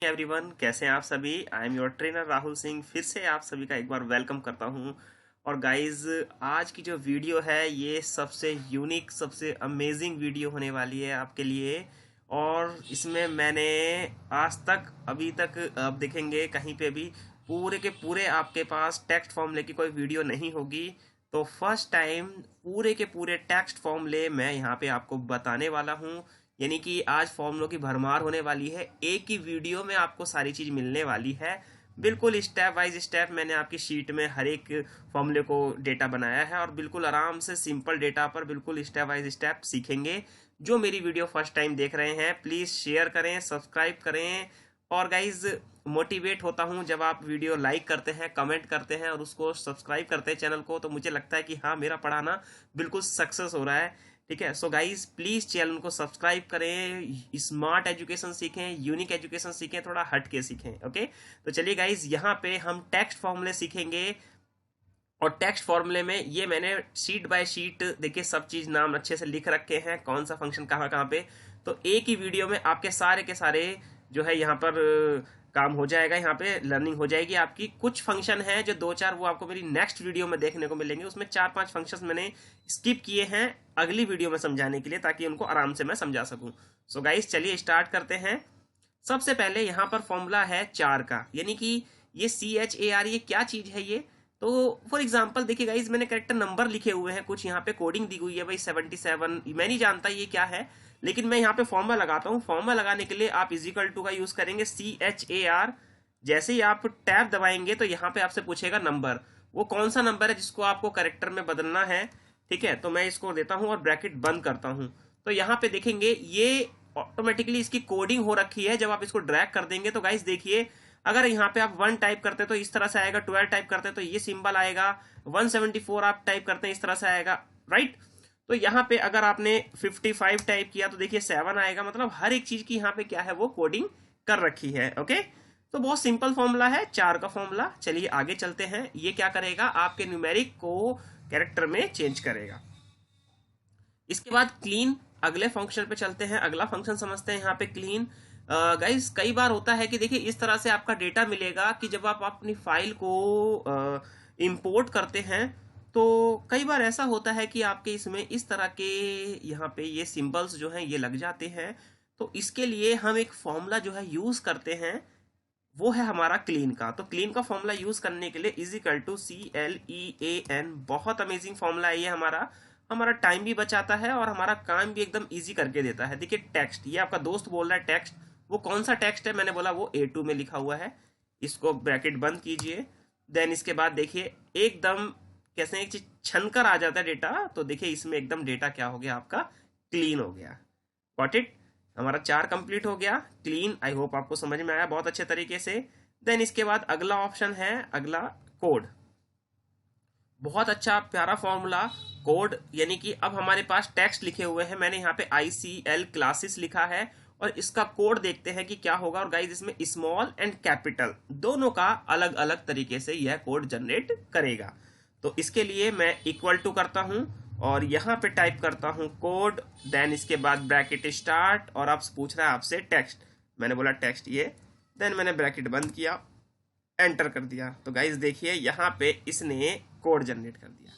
Everyone, कैसे हैं आप सभी। I am your trainer Rahul Singh. फिर से आप सभी का एक बार वेलकम करता हूं। और गाइस, आज की जो वीडियो है ये सबसे यूनिक, सबसे अमेजिंग वीडियो होने वाली है आपके लिए। और इसमें मैंने आज तक, अभी तक आप देखेंगे कहीं पे भी पूरे के पूरे आपके पास टेक्स्ट फॉर्मूले की कोई वीडियो नहीं होगी। तो फर्स्ट टाइम पूरे के पूरे टेक्स्ट फॉर्मूले मैं यहाँ पे आपको बताने वाला हूँ। यानी कि आज फॉर्मूलों की भरमार होने वाली है। एक ही वीडियो में आपको सारी चीज मिलने वाली है। बिल्कुल स्टेप बाय स्टेप मैंने आपकी शीट में हर एक फॉर्मूले को डेटा बनाया है और बिल्कुल आराम से सिंपल डेटा पर बिल्कुल स्टेप बाय स्टेप सीखेंगे। जो मेरी वीडियो फर्स्ट टाइम देख रहे हैं प्लीज शेयर करें, सब्सक्राइब करें। और गाइज, मोटिवेट होता हूं जब आप वीडियो लाइक करते हैं, कमेंट करते हैं और उसको सब्सक्राइब करते हैं चैनल को, तो मुझे लगता है कि हाँ, मेरा पढ़ाना बिल्कुल सक्सेस हो रहा है। ठीक है। सो गाइज, प्लीज चैनल को सब्सक्राइब करें, स्मार्ट एजुकेशन सीखें, यूनिक एजुकेशन सीखें, थोड़ा हट के सीखें। ओके। तो चलिए गाइज, यहाँ पे हम टेक्स्ट फॉर्मूले सीखेंगे। और टेक्स्ट फॉर्मूले में ये मैंने शीट बाय शीट, देखिए, सब चीज नाम अच्छे से लिख रखे हैं, कौन सा फंक्शन कहाँ कहाँ पे। तो एक ही वीडियो में आपके सारे के सारे जो है यहाँ पर काम हो जाएगा। यहाँ पे लर्निंग हो जाएगी आपकी। कुछ फंक्शन है जो दो चार, वो आपको मेरी नेक्स्ट वीडियो में देखने को मिलेंगे। उसमें चार पांच फंक्शंस मैंने स्किप किए हैं अगली वीडियो में समझाने के लिए, ताकि उनको आराम से मैं समझा सकूं। सो गाइस, चलिए स्टार्ट करते हैं। सबसे पहले यहाँ पर फॉर्मूला है चार का, यानी कि ये CHAR, ये क्या चीज है ये। तो फॉर एग्जाम्पल देखिए गाइज, मैंने करेक्टर नंबर लिखे हुए हैं, कुछ यहाँ पे कोडिंग दी हुई है भाई 77। मैं नहीं जानता ये क्या है, लेकिन मैं यहाँ पे फॉर्मूला लगाता हूँ। फॉर्मूला लगाने के लिए आप इजिकल टू का यूज करेंगे, CHAR। जैसे ही आप टैब दबाएंगे तो यहाँ पे आपसे पूछेगा नंबर, वो कौन सा नंबर है जिसको आपको करेक्टर में बदलना है। ठीक है, तो मैं इसको देता हूँ और ब्रैकेट बंद करता हूँ। तो यहाँ पे देखेंगे ये ऑटोमेटिकली इसकी कोडिंग हो रखी है। जब आप इसको ड्रैग कर देंगे तो गाइस देखिए, अगर यहाँ पे आप 1 टाइप करते तो इस तरह से आएगा, 12 टाइप करते तो ये सिंबल आएगा, 174 आप टाइप करते हैं इस तरह से आएगा, राइट। तो यहाँ पे अगर आपने 55 टाइप किया तो देखिए 7 आएगा। मतलब हर एक चीज की यहाँ पे क्या है, वो कोडिंग कर रखी है। ओके। तो बहुत सिंपल फॉर्मूला है, चार का फॉर्मूला। चलिए आगे चलते हैं। ये क्या करेगा, आपके न्यूमेरिक को कैरेक्टर में चेंज करेगा। इसके बाद क्लीन, अगले फंक्शन पे चलते हैं। अगला फंक्शन समझते हैं यहाँ पे क्लीन। गाइस, कई बार होता है कि देखिए इस तरह से आपका डेटा मिलेगा कि जब आप अपनी फाइल को इंपोर्ट करते हैं तो कई बार ऐसा होता है कि आपके इसमें इस तरह के यहाँ पे ये सिंबल्स जो हैं ये लग जाते हैं। तो इसके लिए हम एक फॉर्मूला जो है यूज करते हैं, वो है हमारा क्लीन का। तो क्लीन का फॉर्मूला यूज करने के लिए CLEAN, बहुत अमेजिंग फॉर्मूला है ये हमारा। हमारा टाइम भी बचाता है और हमारा काम भी एकदम इजी करके देता है। देखिए टेक्स्ट, ये आपका दोस्त बोल रहा है टेक्स्ट, वो कौन सा टेक्स्ट है, मैंने बोला वो A2 में लिखा हुआ है। इसको ब्रैकेट बंद कीजिए। देन इसके बाद देखिए एकदम कैसे एक चीज छनकर आ जाता है डेटा। तो देखिए इसमें एकदम डेटा क्या हो गया, आपका क्लीन हो गया। Got it. हमारा चार कंप्लीट हो गया, क्लीन। आई होप आपको समझ में आया बहुत अच्छे तरीके से। देन इसके बाद अगला ऑप्शन है, अगला कोड। बहुत अच्छा प्यारा फॉर्मूला, कोड। यानी कि अब हमारे पास टेक्स्ट लिखे हुए हैं, मैंने यहाँ पे ICL क्लासेस लिखा है और इसका कोड देखते हैं कि क्या होगा। और गाइज, इसमें स्मॉल एंड कैपिटल दोनों का अलग अलग तरीके से यह कोड जनरेट करेगा। तो इसके लिए मैं इक्वल टू करता हूं और यहां पे टाइप करता हूं कोड। देन इसके बाद ब्रैकेट स्टार्ट, और आप पूछ रहा है आपसे टेक्स्ट, मैंने बोला टेक्स्ट ये। देन मैंने ब्रैकेट बंद किया, एंटर कर दिया। तो गाइज देखिए यहाँ पे इसने कोड जनरेट कर दिया,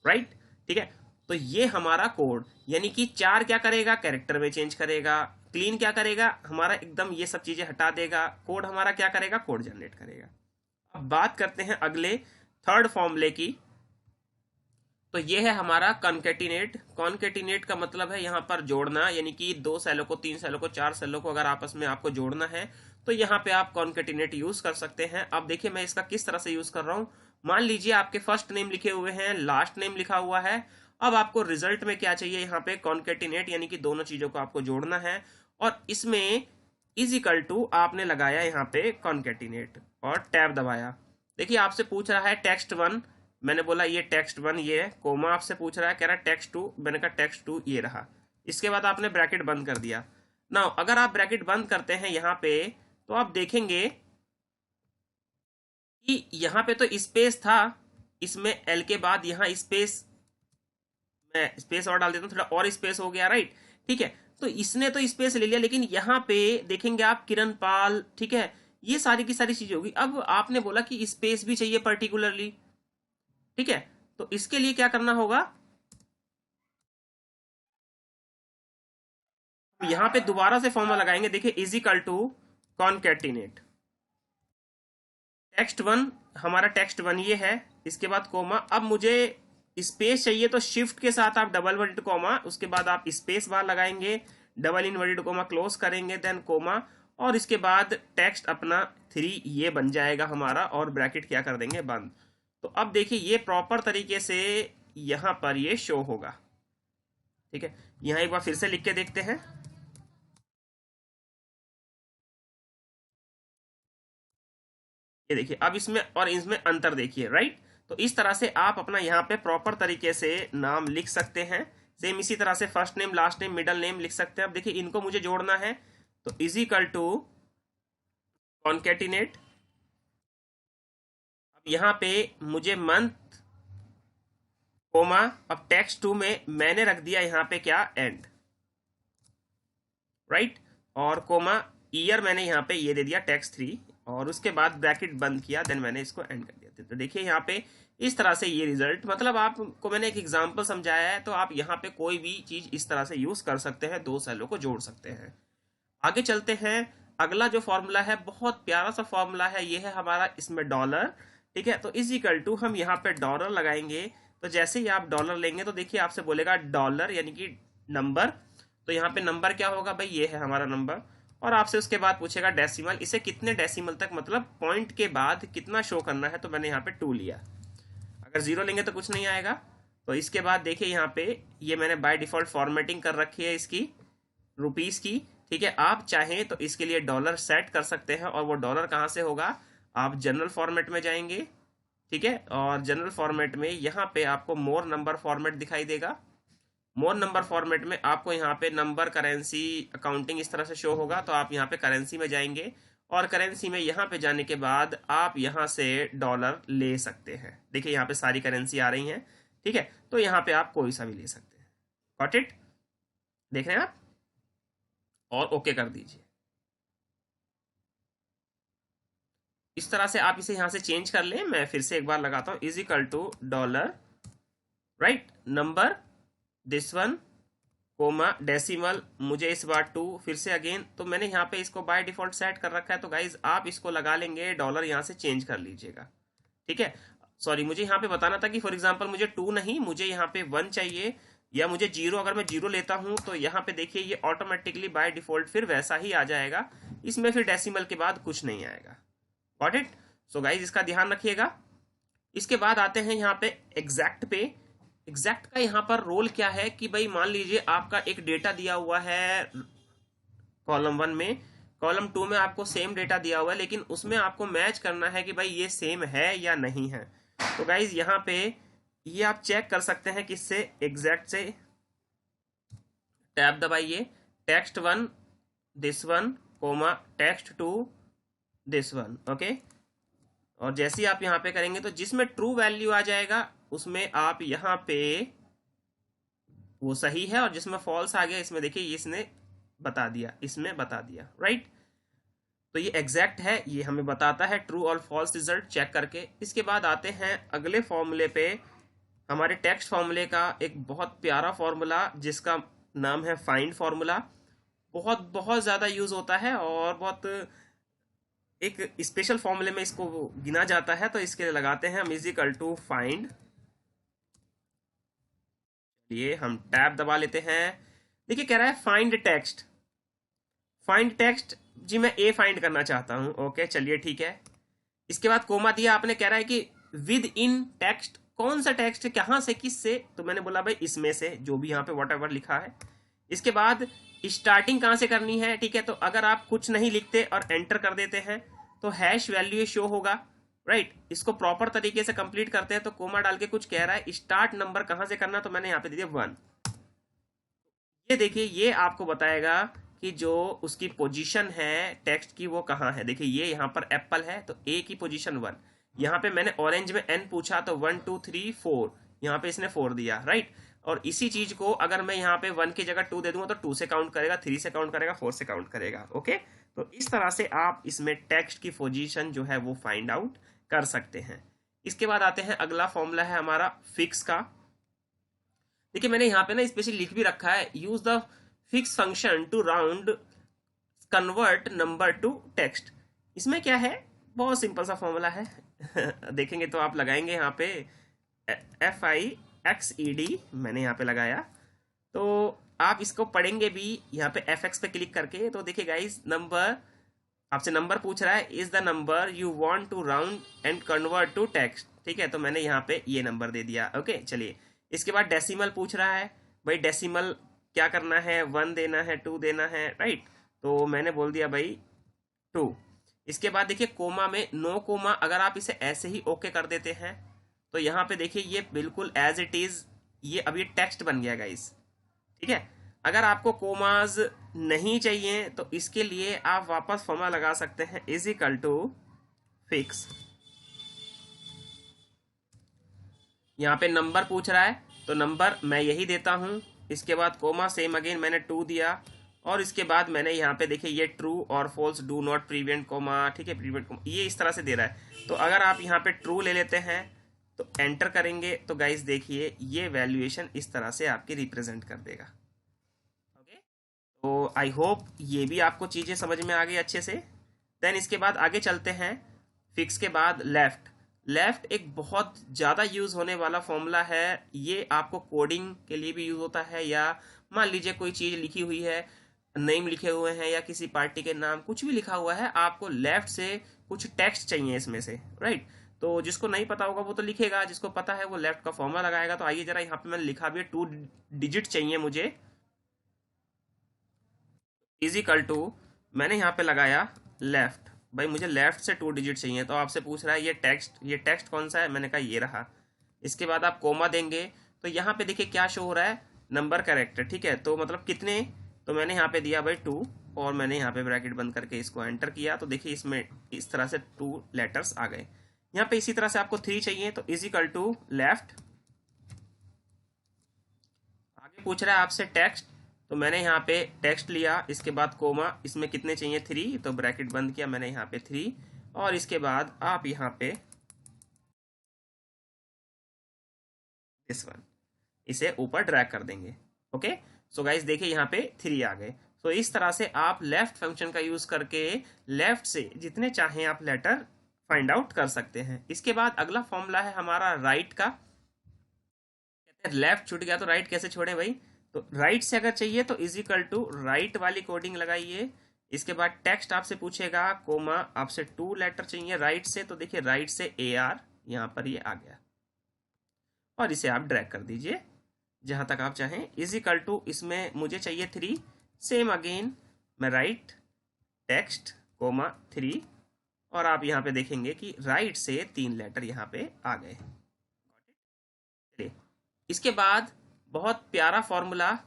राइट। ठीक है। तो ये हमारा कोड, यानी कि चार क्या करेगा, कैरेक्टर में चेंज करेगा। क्लीन क्या करेगा, हमारा एकदम ये सब चीजें हटा देगा। कोड हमारा क्या करेगा, कोड जनरेट करेगा। अब बात करते हैं अगले थर्ड फॉर्मूले की। तो ये है हमारा कॉन्केटिनेट। कॉन्केटिनेट का मतलब है यहाँ पर जोड़ना, यानी कि दो सेलों को, तीन सेलों को, चार सेलों को अगर आपस में आपको जोड़ना है तो यहाँ पे आप कॉन्केटिनेट यूज कर सकते हैं। अब देखिए मैं इसका किस तरह से यूज कर रहा हूँ। मान लीजिए आपके फर्स्ट नेम लिखे हुए हैं, लास्ट नेम लिखा हुआ है। अब आपको रिजल्ट में क्या चाहिए, यहाँ पे कॉन्केटिनेट, यानी कि दोनों चीजों को आपको जोड़ना है। और इसमें इजिकल टू आपने लगाया यहाँ पे कॉन्केटिनेट और टैब दबाया। देखिए आपसे पूछ रहा है टेक्स्ट वन, मैंने बोला ये टेक्स्ट वन ये है। कोमा आपसे पूछ रहा है, कह रहा है टेक्स्ट टू, मैंने कहा टेक्स्ट टू ये रहा। इसके बाद आपने ब्रैकेट बंद कर दिया। नाउ अगर आप ब्रैकेट बंद करते हैं यहाँ पे तो आप देखेंगे कि यहाँ पे तो स्पेस था, इसमें एल के बाद यहाँ स्पेस, मैं स्पेस और डाल देता हूँ, थोड़ा और स्पेस हो गया, राइट। ठीक है। तो इसने तो स्पेस ले लिया, लेकिन यहाँ पे देखेंगे आप किरण पाल, ठीक है, ये सारी की सारी चीजें होगी। अब आपने बोला कि स्पेस भी चाहिए पर्टिकुलरली, ठीक है, तो इसके लिए क्या करना होगा, यहां पे दोबारा से फॉर्मूला लगाएंगे। देखिए is equal to concatenate text one, हमारा टेक्स्ट वन ये है, इसके बाद कोमा। अब मुझे स्पेस चाहिए तो शिफ्ट के साथ आप डबल इनवर्टेड कोमा, उसके बाद आप स्पेस बार लगाएंगे, डबल इनवर्टेड कोमा क्लोज करेंगे, देन कोमा, और इसके बाद टेक्स्ट अपना 3 ये बन जाएगा हमारा, और ब्रैकेट क्या कर देंगे, बंद। तो अब देखिए ये प्रॉपर तरीके से यहां पर ये शो होगा, ठीक है। यहां एक बार फिर से लिख के देखते हैं, ये देखिए अब इसमें और इसमें अंतर देखिए, राइट। तो इस तरह से आप अपना यहाँ पे प्रॉपर तरीके से नाम लिख सकते हैं। सेम इसी तरह से first name, last name, middle name लिख सकते हैं। अब देखिए इनको मुझे जोड़ना है, तो इज इक्वल टू कॉन्केटिनेट। अब यहाँ पे मुझे मंथ कोमा, अब टेक्स्ट 2 में मैंने रख दिया यहाँ पे क्या, एंड, राइट, और कोमा ईयर मैंने यहाँ पे ये दे दिया टेक्स्ट 3, और उसके बाद ब्रैकेट बंद किया, देन मैंने इसको एंड कर दिया। तो देखिए यहाँ पे इस तरह से ये रिजल्ट, मतलब आपको मैंने एक एग्जांपल समझाया है, तो आप यहाँ पे कोई भी चीज इस तरह से यूज कर सकते हैं, 2 सेलों को जोड़ सकते हैं। आगे चलते हैं, अगला जो फॉर्मूला है बहुत प्यारा सा फॉर्मूला है, ये है हमारा इसमें डॉलर, ठीक है। तो इज इक्वल टू हम यहाँ पे डॉलर लगाएंगे, तो जैसे ही आप डॉलर लेंगे तो देखिए आपसे बोलेगा डॉलर यानी कि नंबर, तो यहाँ पे नंबर क्या होगा भाई, ये है हमारा नंबर, और आपसे उसके बाद पूछेगा डेसिमल, इसे कितने डेसिमल तक, मतलब पॉइंट के बाद कितना शो करना है, तो मैंने यहाँ पे 2 लिया। अगर 0 लेंगे तो कुछ नहीं आएगा। तो इसके बाद देखिए यहाँ पे ये मैंने बाय डिफॉल्ट फॉर्मेटिंग कर रखी है इसकी, रुपीस की, ठीक है। आप चाहें तो इसके लिए डॉलर सेट कर सकते हैं, और वो डॉलर कहाँ से होगा, आप जनरल फॉर्मेट में जाएंगे, ठीक है, और जनरल फॉर्मेट में यहाँ पे आपको मोर नंबर फॉर्मेट दिखाई देगा। मोर नंबर फॉर्मेट में आपको यहाँ पे नंबर, करेंसी, अकाउंटिंग इस तरह से शो होगा, तो आप यहाँ पे करेंसी में जाएंगे, और करेंसी में यहाँ पे जाने के बाद आप यहाँ से डॉलर ले सकते हैं। देखिए यहाँ पे सारी करेंसी आ रही हैं, ठीक है, तो यहाँ पे आप कोई सा भी ले सकते हैं। गॉट इट, देख रहे हैं आप, और ओके कर दीजिए। इस तरह से आप इसे यहाँ से चेंज कर लें। मैं फिर से एक बार लगाता हूँ, is equal to dollar, right, number this one, comma decimal, मुझे इस बार 2, फिर से अगेन, तो मैंने यहाँ पे इसको बाय डिफॉल्ट सेट कर रखा है। तो गाइज आप इसको लगा लेंगे, डॉलर यहाँ से चेंज कर लीजिएगा, ठीक है। सॉरी, मुझे यहाँ पे बताना था कि फॉर एग्जांपल मुझे 2 नहीं, मुझे यहाँ पे 1 चाहिए, या मुझे 0, अगर मैं 0 लेता हूँ तो यहाँ पे देखिए ये ऑटोमेटिकली बाय डिफॉल्ट फिर वैसा ही आ जाएगा, इसमें फिर डेसिमल के बाद कुछ नहीं आएगा। Got it. सो गाइज इसका ध्यान रखिएगा। इसके बाद आते हैं यहाँ पे एग्जैक्ट पे। एग्जैक्ट का यहाँ पर रोल क्या है कि भाई मान लीजिए आपका एक डेटा दिया हुआ है कॉलम 1 में, कॉलम 2 में आपको सेम डेटा दिया हुआ है, लेकिन उसमें आपको मैच करना है कि भाई ये सेम है या नहीं है। तो गाइज यहाँ पे ये आप चेक कर सकते हैं किससे, एग्जैक्ट से। टैब दबाइए, text 1 this one, comma text 2 this one, okay. और जैसे ही आप यहाँ पे करेंगे तो जिसमें ट्रू वैल्यू आ जाएगा उसमें आप यहाँ पे वो सही है, और जिसमें फॉल्स आ गया इसमें देखिए इसने बता दिया, इसमें बता दिया, राइट। तो ये एग्जैक्ट है, ये हमें बताता है ट्रू और फॉल्स रिजल्ट चेक करके। इसके बाद आते हैं अगले फॉर्मूले पे, हमारे टेक्स्ट फॉर्मूले का एक बहुत प्यारा फॉर्मूला जिसका नाम है फाइंड फॉर्मूला। बहुत बहुत ज़्यादा यूज़ होता है, और बहुत एक स्पेशल फॉर्मूले में इसको गिना जाता है। तो इसके लिए लगाते हैं हम इज इक्वल टू फाइंड, ये हम टैब दबा लेते हैं। देखिए कह रहा है फाइंड टेक्स्ट, फाइंड टेक्स्ट, जी मैं ए फाइंड करना चाहता हूं, ओके चलिए ठीक है। इसके बाद कोमा दिया आपने, कह रहा है कि विद इन टेक्स्ट, कौन सा टेक्स्ट, कहां से, किस से, तो मैंने बोला भाई इसमें से, जो भी यहाँ पे व्हाटएवर लिखा है। इसके बाद स्टार्टिंग कहां से करनी है, ठीक है। तो अगर आप कुछ नहीं लिखते और एंटर कर देते हैं तो हैश वैल्यू शो होगा, राइट। इसको प्रॉपर तरीके से कंप्लीट करते हैं तो कोमा डाल के कुछ कह रहा है स्टार्ट नंबर कहां से करना, तो मैंने यहाँ पे दे दिया 1। ये देखिए ये आपको बताएगा कि जो उसकी पोजीशन है टेक्स्ट की वो कहाँ है। देखिए ये यहाँ पर एप्पल है तो ए की पोजीशन 1, यहाँ पे मैंने ऑरेंज में एन पूछा तो 1 2 3 4, यहाँ पे इसने 4 दिया, राइट। और इसी चीज को अगर मैं यहाँ पे 1 की जगह 2 दे दूंगा तो 2 से काउंट करेगा, 3 से काउंट करेगा, 4 से काउंट करेगा। ओके, तो इस तरह से आप इसमें टेक्स्ट की पोजीशन जो है वो फाइंड आउट कर सकते हैं। इसके बाद आते हैं, अगला फॉर्मूला है हमारा फिक्स का। देखिए मैंने यहाँ पे ना स्पेशली लिख भी रखा है, use the fix function to round convert number to text. इसमें क्या है, बहुत सिंपल सा फॉर्मूला है देखेंगे तो आप लगाएंगे यहाँ पे FIXED, मैंने यहाँ पे लगाया, तो आप इसको पढ़ेंगे भी यहाँ पे FX पे क्लिक करके। तो देखिए गाइस, नंबर आपसे नंबर पूछ रहा है, is the number you want to round and convert to text. ठीक है, तो मैंने यहाँ पे ये नंबर दे दिया। ओके चलिए, इसके बाद डेसिमल पूछ रहा है, भाई डेसिमल क्या करना है, 1 देना है, 2 देना है, राइट, तो मैंने बोल दिया भाई 2। इसके बाद देखिए कोमा में नो कोमा, अगर आप इसे ऐसे ही ओके कर देते हैं तो यहाँ पे देखिए ये बिल्कुल एज इट इज, ये अब ये टेक्स्ट बन गया गाइस। ठीक है, अगर आपको कोमाज नहीं चाहिए तो इसके लिए आप वापस फॉर्मूला लगा सकते हैं, इज इक्वल टू फिक्स। यहाँ पे नंबर पूछ रहा है तो नंबर मैं यही देता हूं, इसके बाद कोमा सेम अगेन मैंने 2 दिया, और इसके बाद मैंने यहाँ पे देखिए ये ट्रू और false, do not prevent comma, ठीक है, प्रीवेंट कोमा, ये इस तरह से दे रहा है। तो अगर आप यहाँ पे ट्रू ले लेते हैं तो एंटर करेंगे तो गाइस देखिए ये वैल्यूएशन इस तरह से आपकी रिप्रेजेंट कर देगा। ओके, तो आई होप ये भी आपको चीजें समझ में आ गई अच्छे से। देन इसके बाद आगे चलते हैं, फिक्स के बाद लेफ्ट। लेफ्ट एक बहुत ज़्यादा यूज़ होने वाला फॉर्मूला है, ये आपको कोडिंग के लिए भी यूज़ होता है, या मान लीजिए कोई चीज़ लिखी हुई है, नेम लिखे हुए हैं या किसी पार्टी के नाम कुछ भी लिखा हुआ है, आपको लेफ्ट से कुछ टेक्स्ट चाहिए इसमें से, राइट। तो जिसको नहीं पता होगा वो तो लिखेगा, जिसको पता है वो लेफ्ट का फॉर्मूला लगाएगा। तो आइए जरा, यहाँ पे मैंने लिखा भी है 2 डिजिट चाहिए मुझे, इज इक्वल टू, मैंने यहाँ पे लगाया लेफ्ट, भाई मुझे लेफ्ट से 2 डिजिट चाहिए। तो आपसे पूछ रहा है ये टेक्स्ट कौन सा है, मैंने कहा ये रहा। इसके बाद आप कोमा देंगे तो यहाँ पे देखिए क्या शो हो रहा है, नंबर कैरेक्टर, ठीक है, तो मतलब कितने, तो मैंने यहाँ पे दिया भाई 2, और मैंने यहाँ पे ब्रैकेट बंद करके इसको एंटर किया, तो देखिए इसमें इस तरह से 2 लेटर्स आ गए। यहाँ पे इसी तरह से आपको 3 चाहिए तो इज इक्वल टू लेफ्ट। आगे पूछ रहा है आपसे टेक्स्ट, तो मैंने यहाँ पे टेक्स्ट लिया, इसके बाद कोमा, इसमें कितने चाहिए 3, तो ब्रैकेट बंद किया मैंने यहाँ पे 3, और इसके बाद आप यहाँ पे दिस वन, इसे ऊपर ड्रैग कर देंगे। ओके, सो गाइस देखिए यहाँ पे 3 आ गए। तो इस तरह से आप लेफ्ट फंक्शन का यूज करके लेफ्ट से जितने चाहें आप लेटर फाइंड आउट कर सकते हैं। इसके बाद अगला फॉर्मूला है हमारा राइट का। कहते हैं लेफ्ट छूट गया तो राइट कैसे छोड़े भाई, तो राइट से अगर चाहिए तो इज इक्वल टू राइट वाली कोडिंग लगाइए। इसके बाद टेक्स्ट आपसे पूछेगा, कोमा, आपसे 2 लेटर चाहिए राइट से, तो देखिए राइट से AR यहाँ पर ये आ गया, और इसे आप ड्रैग कर दीजिए जहां तक आप चाहें। इज इक्वल टू, इसमें मुझे चाहिए 3, सेम अगेन मैं राइट टेक्स्ट कोमा 3, और आप यहाँ पे देखेंगे कि राइट से 3 लेटर यहाँ पे आ गए। इसके बाद बहुत प्यारा फॉर्मूला,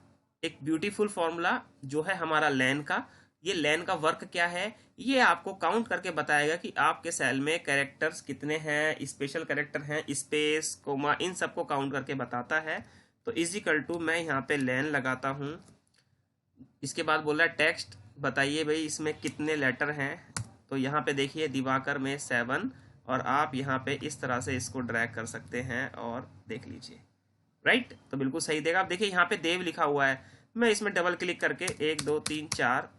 एक ब्यूटीफुल फॉर्मूला जो है हमारा लेन का। ये लेन का वर्क क्या है, ये आपको काउंट करके बताएगा कि आपके सेल में कैरेक्टर्स कितने हैं, स्पेशल कैरेक्टर हैं, स्पेस, कोमा, इन सबको काउंट करके बताता है। तो इज इक्वल टू, मैं यहाँ पे लेन लगाता हूँ, इसके बाद बोल रहा है टेक्स्ट, बताइए भाई इसमें कितने लेटर हैं, तो यहाँ पे देखिए दिवाकर में 7, और आप यहाँ पे इस तरह से इसको ड्रैग कर सकते हैं और देख लीजिए, राइट, तो बिल्कुल सही देगा। आप देखिए यहाँ पे देव लिखा हुआ है, मैं इसमें डबल क्लिक करके 1 2 3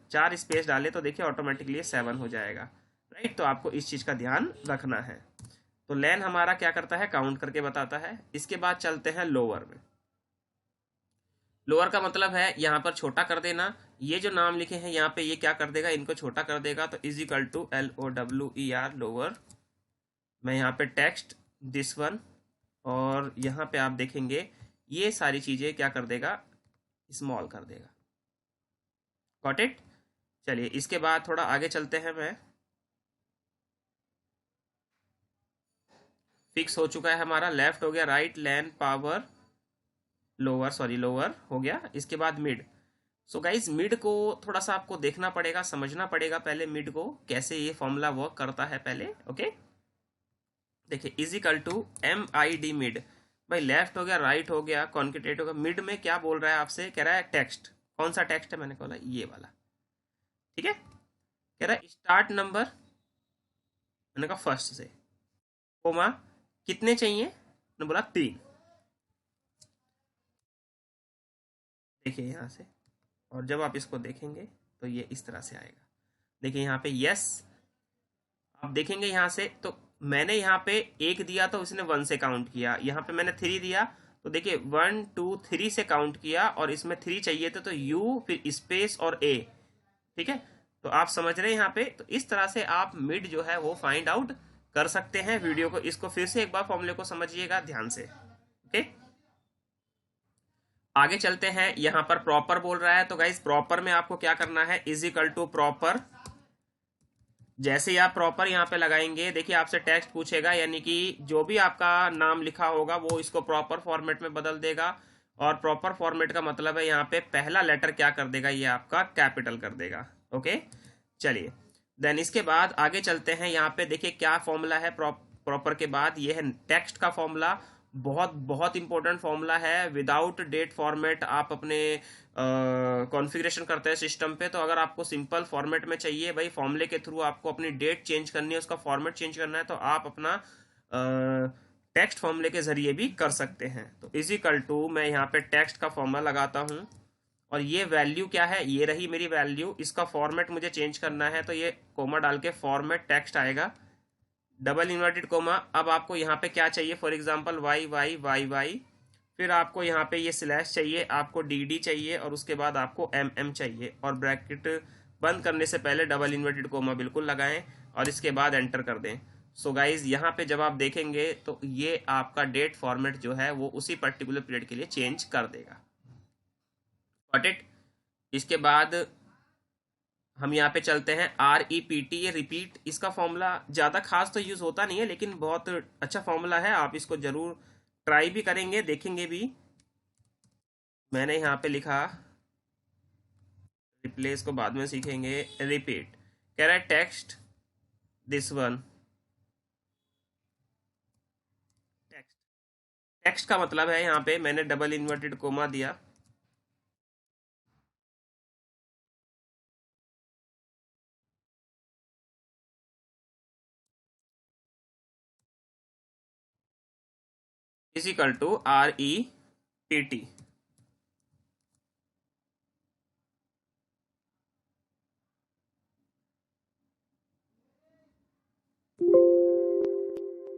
4 स्पेस डाले तो देखिए ऑटोमेटिकली 7 हो जाएगा, राइट। तो आपको इस चीज का ध्यान रखना है। तो लेन हमारा क्या करता है, काउंट करके बताता है। इसके बाद चलते हैं लोअर में। लोअर का मतलब है यहाँ पर छोटा कर देना, ये जो नाम लिखे हैं यहाँ पे ये क्या कर देगा, इनको छोटा कर देगा। तो is equal to LOWER lower, मैं यहाँ पे टेक्स्ट दिस वन, और यहाँ पे आप देखेंगे ये सारी चीजें क्या कर देगा, स्मॉल कर देगा। Got it. चलिए इसके बाद थोड़ा आगे चलते हैं। मैं फिक्स हो चुका है हमारा, लेफ्ट हो गया, राइट, लेन, पावर, लोअर, सॉरी लोअर हो गया। इसके बाद मिड। सो गाइज मिड को थोड़ा सा आपको देखना पड़ेगा, समझना पड़ेगा पहले मिड को, कैसे ये फॉर्मूला वर्क करता है पहले। ओके, देखिए is equal to MID mid. भाई लेफ्ट हो गया, राइट हो गया, कॉन्केटेट हो गया, मिड में क्या बोल रहा है आपसे, कह रहा है टेक्स्ट। कौन सा टेक्स्ट है, मैंने बोला ये वाला। ठीक है, कह रहा है स्टार्ट नंबर, मैंने कहा फर्स्ट से, कोमा कितने चाहिए, मैंने बोला 3। देखिए यहाँ से, और जब आप इसको देखेंगे तो ये इस तरह से आएगा। देखिए यहाँ पे यस, आप देखेंगे यहाँ से तो मैंने यहाँ पे एक दिया तो उसने 1 से काउंट किया, यहाँ पे मैंने 3 दिया तो देखिए 1 2 3 से काउंट किया, और इसमें 3 चाहिए थे तो यू फिर स्पेस और ए। ठीक है, तो आप समझ रहे हैं यहाँ पे। तो इस तरह से आप मिड जो है वो फाइंड आउट कर सकते हैं। वीडियो को, इसको फिर से एक बार फॉर्मूले को समझिएगा ध्यान से। ओके, आगे चलते हैं। यहाँ पर प्रॉपर बोल रहा है, तो गाइज प्रॉपर में आपको क्या करना है, इज इक्वल टू प्रॉपर। जैसे ही आप प्रॉपर यहाँ पे लगाएंगे, देखिए आपसे टेक्स्ट पूछेगा, यानी कि जो भी आपका नाम लिखा होगा वो इसको प्रॉपर फॉर्मेट में बदल देगा। और प्रॉपर फॉर्मेट का मतलब है यहाँ पे पहला लेटर क्या कर देगा, ये आपका कैपिटल कर देगा। ओके, चलिए देन इसके बाद आगे चलते हैं। यहाँ पे देखिए क्या फॉर्मूला है प्रॉपर के बाद, ये है टेक्स्ट का फॉर्मूला। बहुत बहुत इंपॉर्टेंट फॉर्मूला है। विदाउट डेट फॉर्मेट आप अपने कॉन्फ़िगरेशन करते हैं सिस्टम पे, तो अगर आपको सिंपल फॉर्मेट में चाहिए, भाई फॉर्मूले के थ्रू आपको अपनी डेट चेंज करनी है, उसका फॉर्मेट चेंज करना है, तो आप अपना टेक्स्ट फॉर्मूले के जरिए भी कर सकते हैं। तो इज इक्वल टू, मैं यहाँ पे टेक्स्ट का फॉर्मूला लगाता हूँ, और ये वैल्यू क्या है, ये रही मेरी वैल्यू। इसका फॉर्मेट मुझे चेंज करना है, तो ये कोमा डाल के फॉर्मेट टेक्स्ट आएगा, डबल इन्वर्टेड कोमा। अब आपको यहाँ पे क्या चाहिए, for example Y Y Y Y, फिर आपको यहाँ पे ये स्लैश चाहिए, आपको डी डी चाहिए, और उसके बाद आपको एम एम चाहिए, और ब्रैकेट बंद करने से पहले डबल इन्वर्टेड कोमा बिल्कुल लगाएं, और इसके बाद एंटर कर दें। सो गाइज यहाँ पे जब आप देखेंगे तो ये आपका डेट फॉर्मेट जो है वो उसी पर्टिकुलर पीरियड के लिए चेंज कर देगा। Got it. इसके बाद हम यहाँ पे चलते हैं REPT, ये रिपीट। इसका फॉर्मूला ज़्यादा खास तो यूज़ होता नहीं है, लेकिन बहुत अच्छा फॉर्मूला है, आप इसको ज़रूर ट्राई भी करेंगे, देखेंगे भी। मैंने यहाँ पे लिखा, रिप्लेस को बाद में सीखेंगे, रिपीट। कह रहा है text this one. Text, text का मतलब है, यहाँ पे मैंने डबल इन्वर्टेड कोमा दिया, इज इक्वल टू REPT।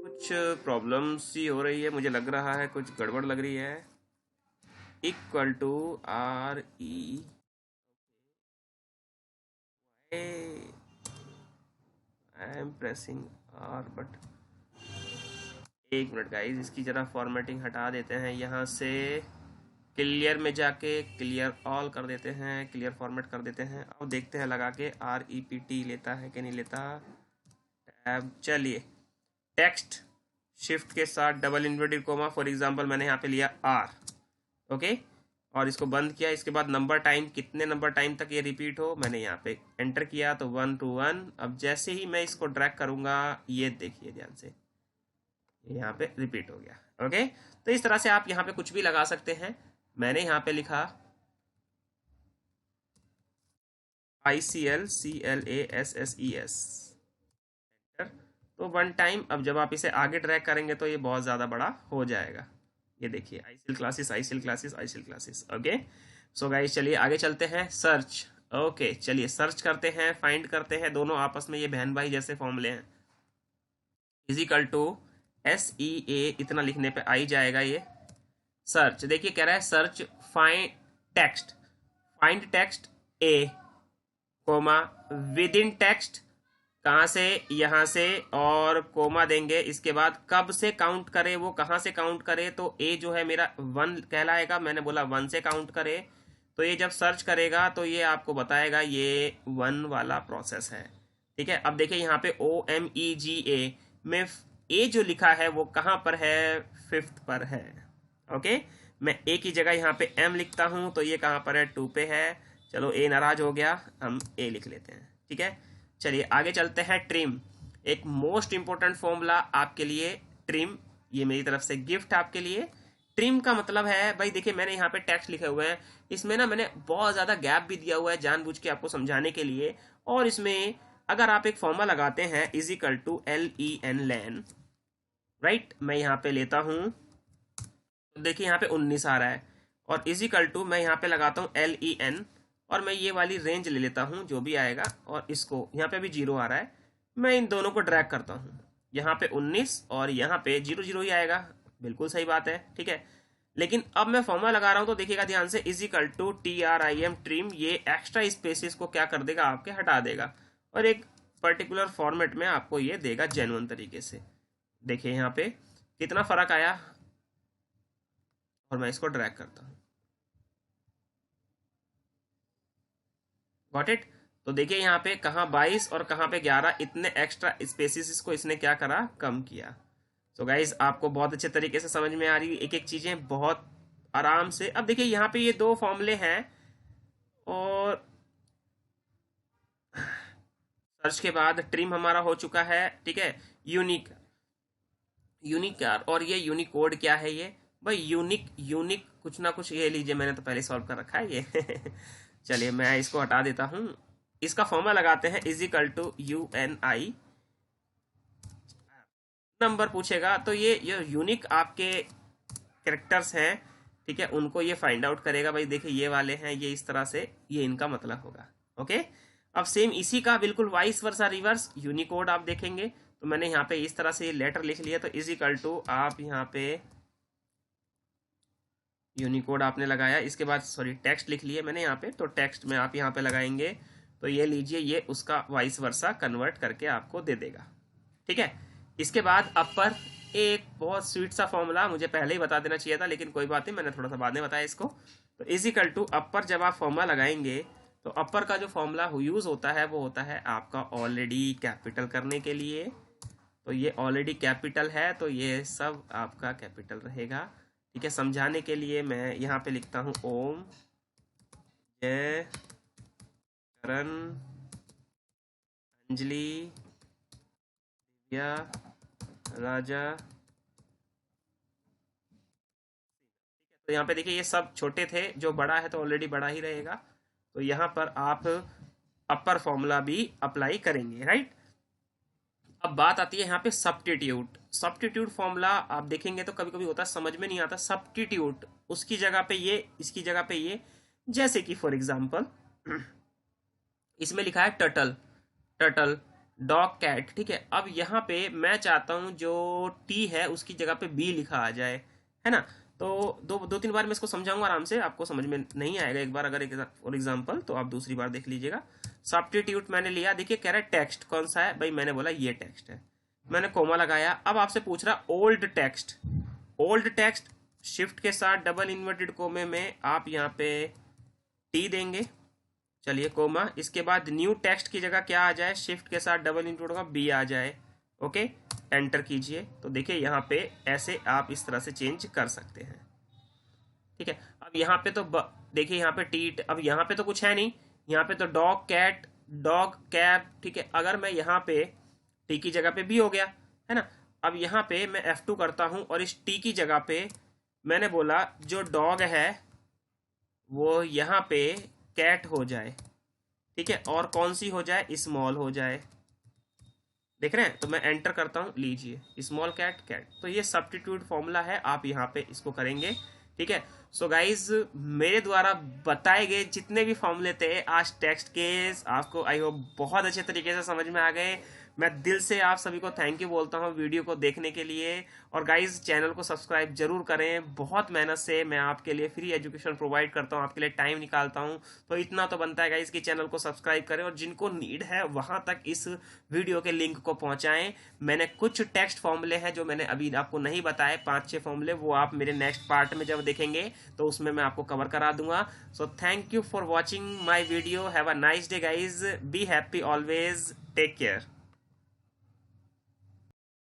कुछ प्रॉब्लम सी हो रही है, मुझे लग रहा है कुछ गड़बड़ लग रही है। Equal to RE, I am pressing R but, एक मिनट गाइज, इसकी जरा फॉर्मेटिंग हटा देते हैं यहाँ से, क्लियर में जाके क्लियर ऑल कर देते हैं, क्लियर फॉर्मेट कर देते हैं। अब देखते हैं लगा के REPT लेता है कि नहीं लेता। टैब, चलिए टेक्स्ट शिफ्ट के साथ double inverted coma, for example मैंने यहाँ पे लिया R। ओके, और इसको बंद किया। इसके बाद नंबर टाइम, कितने नंबर टाइम तक ये रिपीट हो, मैंने यहाँ पे एंटर किया तो 1 to 1। अब जैसे ही मैं इसको ड्रैग करूंगा, ये देखिए ध्यान से, यहाँ पे रिपीट हो गया। ओके, तो इस तरह से आप यहाँ पे कुछ भी लगा सकते हैं। मैंने यहाँ पे लिखा ICLCLASSES, तो 1 टाइम। अब जब आप इसे आगे ड्रैग करेंगे तो ये बहुत ज़्यादा बड़ा हो जाएगा। ये देखिए ICL classes, ICL classes, ICL classes. Okay, so guys चलिए आगे चलते हैं। सर्च, ओके चलिए सर्च करते हैं, फाइंड करते हैं। दोनों आपस में ये बहन भाई जैसे फॉर्मूले हैं। इजिकल टू SEA, इतना लिखने पे आई जाएगा ये सर्च। देखिए कह रहा है search find text, find text A comma within text, कहाँ से, यहाँ से, और कोमा देंगे। इसके बाद कब से काउंट करे, वो कहाँ से काउंट करे, तो ए जो है मेरा 1 कहलाएगा। मैंने बोला 1 से काउंट करे, तो ये जब सर्च करेगा तो ये आपको बताएगा ये 1 वाला प्रोसेस है। ठीक है, अब देखिए यहाँ पे OMEGA में ए जो लिखा है वो कहाँ पर है, 5th पर है। ओके, मैं ए की जगह यहाँ पे M लिखता हूँ, तो ये कहाँ पर है, 2 पे है। चलो ए नाराज हो गया, हम ए लिख लेते हैं। ठीक है, चलिए आगे चलते हैं। ट्रिम, एक मोस्ट इंपोर्टेंट फॉर्मूला आपके लिए, ट्रिम, ये मेरी तरफ से गिफ्ट आपके लिए। ट्रिम का मतलब है भाई, देखिए मैंने यहाँ पे टेक्स्ट लिखे हुए हैं, इसमें ना मैंने बहुत ज्यादा गैप भी दिया हुआ है जानबूझ के आपको समझाने के लिए। और इसमें अगर आप एक फॉर्मूला लगाते हैं is equal to LEN len, right, मैं यहाँ पे लेता हूँ, तो देखिए यहाँ पे 19 आ रहा है, और इज इक्वल टू मैं यहाँ पे लगाता हूँ LEN, और मैं ये वाली रेंज ले लेता हूँ जो भी आएगा, और इसको यहाँ पे भी 0 आ रहा है, मैं इन दोनों को ड्रैग करता हूँ, यहाँ पे 19 और यहाँ पे 0 0 ही आएगा, बिल्कुल सही बात है, ठीक है। लेकिन अब मैं फॉर्मूला लगा रहा हूँ तो देखिएगा ध्यान से, is equal to TRIM trim, ये एक्स्ट्रा स्पेसिस को क्या कर देगा, आपके हटा देगा, और एक पर्टिकुलर फॉर्मेट में आपको ये देगा जेन्युइन तरीके से। देखिए यहाँ पे कितना फर्क आया, और मैं इसको ड्रैग करता हूँ, गॉट इट। तो देखिए यहाँ पे कहाँ 22 और कहाँ पे 11, इतने एक्स्ट्रा स्पेसिस को इसने क्या करा, कम किया। तो गाइज आपको बहुत अच्छे तरीके से समझ में आ रही है एक एक चीजें, बहुत आराम से। अब देखिए यहाँ पे ये दो फॉर्मूले हैं, और सर्च के बाद ट्रिम हमारा हो चुका है, ठीक है। यूनिक, यूनिक और ये यूनिकोड क्या है ये भाई, यूनिक यूनिक कुछ ना कुछ, ये लीजिए मैंने तो पहले सॉल्व कर रखा है ये चलिए मैं इसको हटा देता हूं, इसका फॉर्मूला लगाते हैं is equal to UNI, number पूछेगा तो ये यूनिक आपके कैरेक्टर्स हैं, ठीक है, उनको ये फाइंड आउट करेगा भाई, देखिए ये वाले हैं, ये इस तरह से, ये इनका मतलब होगा, ओके। अब सेम इसी का बिल्कुल वाइस वर्सा रिवर्स यूनिकोड आप देखेंगे, तो मैंने यहाँ पे इस तरह से लेटर लिख लिया, तो इज इक्वल टू आप यहाँ पे यूनिकोड आपने लगाया, इसके बाद सॉरी टेक्स्ट लिख लिया मैंने यहाँ पे, तो टेक्स्ट में आप यहाँ पे लगाएंगे, तो ये लीजिए ये उसका वाइस वर्सा कन्वर्ट करके आपको दे देगा, ठीक है। इसके बाद अपर, एक बहुत स्वीट सा फॉर्मूला, मुझे पहले ही बता देना चाहिए था, लेकिन कोई बात नहीं, मैंने थोड़ा सा बाद में बताया इसको। तो इज इक्वल टू अपर, जब आप फॉर्मूला लगाएंगे तो अपर का जो फॉर्मूला यूज होता है वो होता है आपका ऑलरेडी कैपिटल करने के लिए, तो ये ऑलरेडी कैपिटल है, तो ये सब आपका कैपिटल रहेगा, ठीक है। समझाने के लिए मैं यहाँ पे लिखता हूँ ओम जय करण अंजलि दिव्या राजा, तो यहाँ पे देखिए ये सब छोटे थे, जो बड़ा है तो ऑलरेडी बड़ा ही रहेगा, तो यहाँ पर आप अपर फॉर्मूला भी अप्लाई करेंगे, राइट। अब बात आती है यहाँ पे सब्स्टिट्यूट, सब्स्टिट्यूट फॉर्मूला आप देखेंगे तो कभी कभी होता है समझ में नहीं आता, सब्स्टिट्यूट उसकी जगह पे ये, इसकी जगह पे ये, जैसे कि फॉर एग्जांपल इसमें लिखा है टर्टल, टर्टल डॉग कैट, ठीक है। अब यहाँ पे मैं चाहता हूँ जो टी है उसकी जगह पे बी लिखा आ जाए, है ना। तो दो तीन बार मैं इसको समझाऊंगा आराम से, आपको समझ में नहीं आएगा एक बार अगर फॉर एग्जांपल, तो आप दूसरी बार देख लीजिएगा। सब्स्टिट्यूट मैंने लिया, देखिए कह रहा है टेक्स्ट कौन सा है भाई, मैंने बोला ये टेक्स्ट है, मैंने कोमा लगाया। अब आपसे पूछ रहा old text, old text shift के साथ डबल इन्वर्टेड कोमे में आप यहाँ पे टी देंगे, चलिए कोमा, इसके बाद न्यू टेक्स्ट की जगह क्या आ जाए, शिफ्ट के साथ डबल इंक्लूड होगा बी आ जाए, ओके, एंटर कीजिए। तो देखिए यहाँ पे ऐसे आप इस तरह से चेंज कर सकते हैं, ठीक है। अब यहाँ पे तो देखिए यहाँ पे टी, अब यहाँ पे तो कुछ है नहीं, यहाँ पे तो डॉग कैट डॉग कैप, ठीक है। अगर मैं यहाँ पे टी की जगह पे बी हो गया, है ना। अब यहाँ पे मैं F2 करता हूँ, और इस टी की जगह पे मैंने बोला जो डॉग है वो यहाँ पे कैट हो जाए, ठीक है, और कौन सी हो जाए, स्मॉल हो जाए, देख रहे हैं। तो मैं एंटर करता हूं, लीजिए स्मॉल कैट कैट, तो ये सब्स्टिट्यूट फॉर्मूला है, आप यहाँ पे इसको करेंगे, ठीक है। सो गाइज मेरे द्वारा बताए गए जितने भी फॉर्मूले थे आज टेक्स्ट के, आपको आई होप बहुत अच्छे तरीके से समझ में आ गए। मैं दिल से आप सभी को थैंक यू बोलता हूँ वीडियो को देखने के लिए, और गाइज चैनल को सब्सक्राइब जरूर करें, बहुत मेहनत से मैं आपके लिए फ्री एजुकेशन प्रोवाइड करता हूँ, आपके लिए टाइम निकालता हूँ, तो इतना तो बनता है गाइज कि चैनल को सब्सक्राइब करें, और जिनको नीड है वहां तक इस वीडियो के लिंक को पहुंचाएं। मैंने कुछ टेक्स्ट फॉर्मूले हैं जो मैंने अभी आपको नहीं बताए, 5-6 फॉर्मूले, वो आप मेरे नेक्स्ट पार्ट में जब देखेंगे तो उसमें मैं आपको कवर करा दूंगा। So thank you for watching my video, have a nice day guys, be happy always, take care.